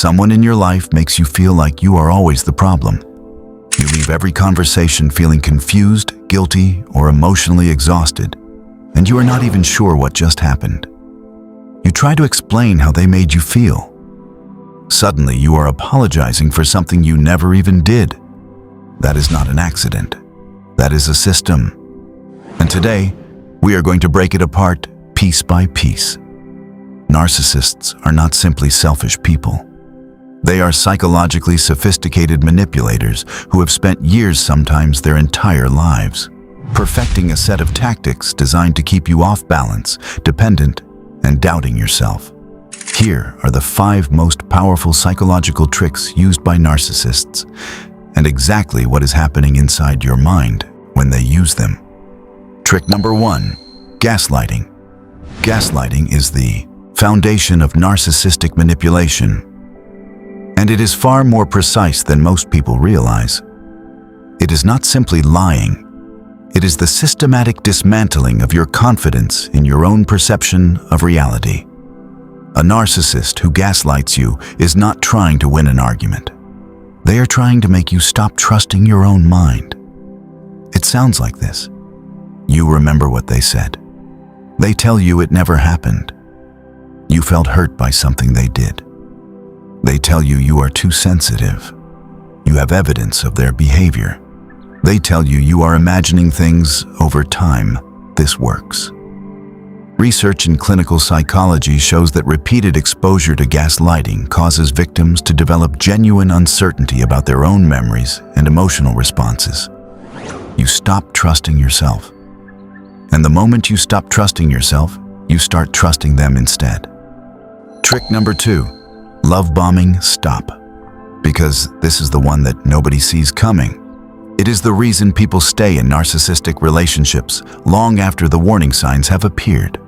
Someone in your life makes you feel like you are always the problem. You leave every conversation feeling confused, guilty, or emotionally exhausted, and you are not even sure what just happened. You try to explain how they made you feel. Suddenly, you are apologizing for something you never even did. That is not an accident. That is a system. And today, we are going to break it apart piece by piece. Narcissists are not simply selfish people. They are psychologically sophisticated manipulators who have spent years, sometimes their entire lives, perfecting a set of tactics designed to keep you off balance, dependent, and doubting yourself. Here are the 5 most powerful psychological tricks used by narcissists, and exactly what is happening inside your mind when they use them. Trick number 1, gaslighting. Gaslighting is the foundation of narcissistic manipulation, and it is far more precise than most people realize. It is not simply lying. It is the systematic dismantling of your confidence in your own perception of reality. A narcissist who gaslights you is not trying to win an argument. They are trying to make you stop trusting your own mind. It sounds like this. You remember what they said. They tell you it never happened. You felt hurt by something they did. They tell you you are too sensitive. You have evidence of their behavior. They tell you you are imagining things over time. This works. Research in clinical psychology shows that repeated exposure to gaslighting causes victims to develop genuine uncertainty about their own memories and emotional responses. You stop trusting yourself. And the moment you stop trusting yourself, you start trusting them instead. Trick number 2. Love bombing, stop. Because this is the one that nobody sees coming. It is the reason people stay in narcissistic relationships long after the warning signs have appeared.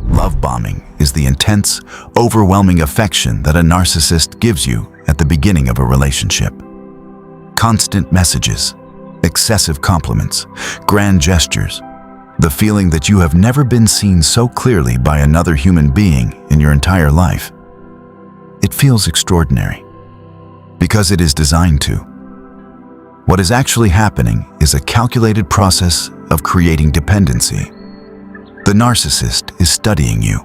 Love bombing is the intense, overwhelming affection that a narcissist gives you at the beginning of a relationship. Constant messages, excessive compliments, grand gestures, the feeling that you have never been seen so clearly by another human being in your entire life. It feels extraordinary because it is designed to. What is actually happening is a calculated process of creating dependency. The narcissist is studying you,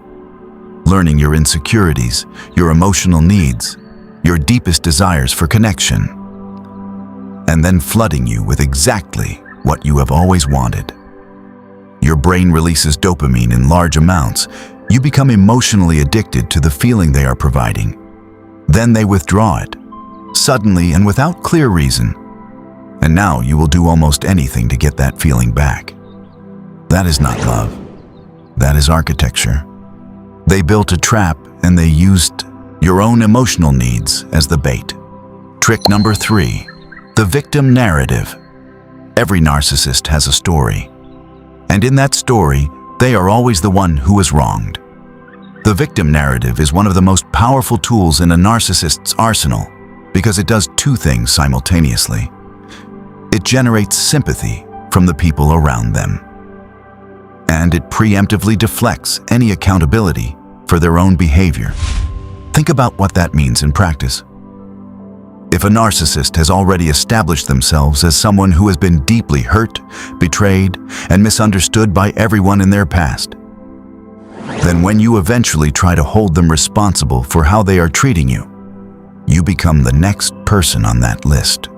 learning your insecurities, your emotional needs, your deepest desires for connection, and then flooding you with exactly what you have always wanted. Your brain releases dopamine in large amounts. You become emotionally addicted to the feeling they are providing. Then they withdraw it, suddenly and without clear reason. And now you will do almost anything to get that feeling back. That is not love. That is architecture. They built a trap and they used your own emotional needs as the bait. Trick number 3, the victim narrative. Every narcissist has a story. And in that story, they are always the one who is wronged. The victim narrative is one of the most powerful tools in a narcissist's arsenal because it does 2 things simultaneously. It generates sympathy from the people around them, and it preemptively deflects any accountability for their own behavior. Think about what that means in practice. If a narcissist has already established themselves as someone who has been deeply hurt, betrayed, and misunderstood by everyone in their past, then when you eventually try to hold them responsible for how they are treating you, you become the next person on that list.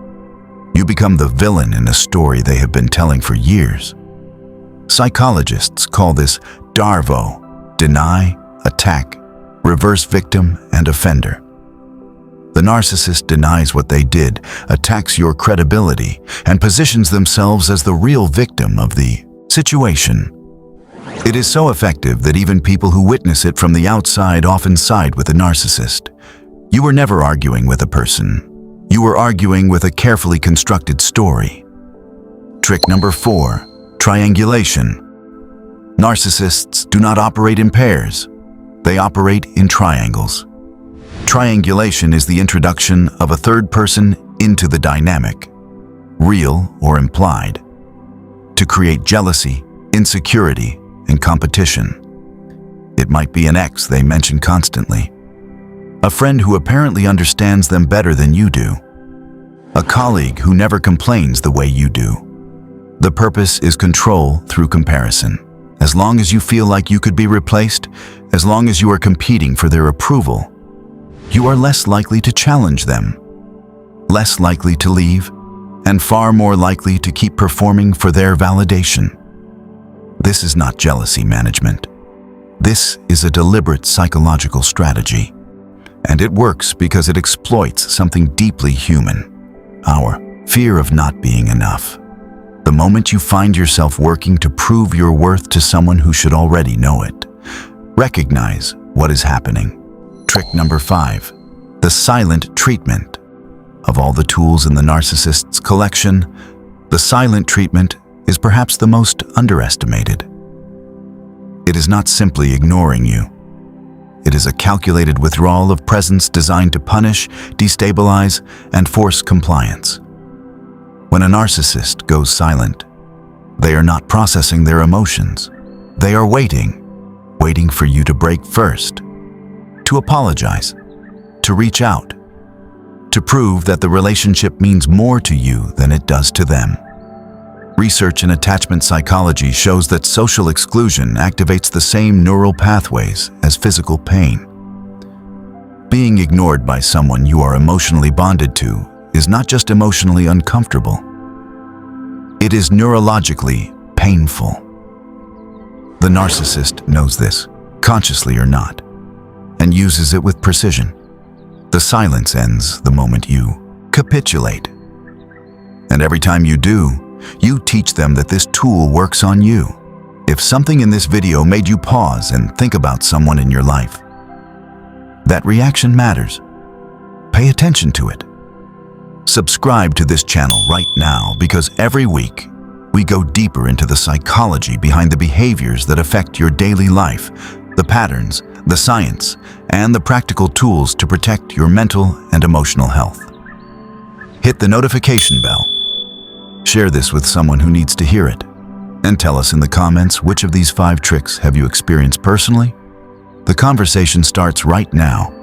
You become the villain in a story they have been telling for years. Psychologists call this DARVO: deny, attack, reverse victim, and offender. The narcissist denies what they did, attacks your credibility, and positions themselves as the real victim of the situation. It is so effective that even people who witness it from the outside often side with the narcissist. You were never arguing with a person. You were arguing with a carefully constructed story. Trick number 4, triangulation. Narcissists do not operate in pairs. They operate in triangles. Triangulation is the introduction of a third person into the dynamic, real or implied, to create jealousy, insecurity, and competition. It might be an ex they mention constantly, A friend who apparently understands them better than you do. A colleague who never complains the way you do. The purpose is control through comparison. As long as you feel like you could be replaced, as long as you are competing for their approval, you are less likely to challenge them, less likely to leave, and far more likely to keep performing for their validation. This is not jealousy management. This is a deliberate psychological strategy. And it works because it exploits something deeply human, our fear of not being enough. The moment you find yourself working to prove your worth to someone who should already know it, recognize what is happening. Trick number 5, the silent treatment. Of all the tools in the narcissist's collection, the silent treatment is perhaps the most underestimated. It is not simply ignoring you. It is a calculated withdrawal of presence designed to punish, destabilize, and force compliance. When a narcissist goes silent, they are not processing their emotions. They are waiting for you to break first, to apologize, to reach out, to prove that the relationship means more to you than it does to them. Research in attachment psychology shows that social exclusion activates the same neural pathways as physical pain. Being ignored by someone you are emotionally bonded to is not just emotionally uncomfortable. It is neurologically painful. The narcissist knows this, consciously or not, and uses it with precision. The silence ends the moment you capitulate. And every time you do, you teach them that this tool works on you. If something in this video made you pause and think about someone in your life, that reaction matters. Pay attention to it. Subscribe to this channel right now because every week we go deeper into the psychology behind the behaviors that affect your daily life, the patterns, the science, and the practical tools to protect your mental and emotional health. Hit the notification bell. Share this with someone who needs to hear it. And tell us in the comments which of these 5 tricks have you experienced personally? The conversation starts right now.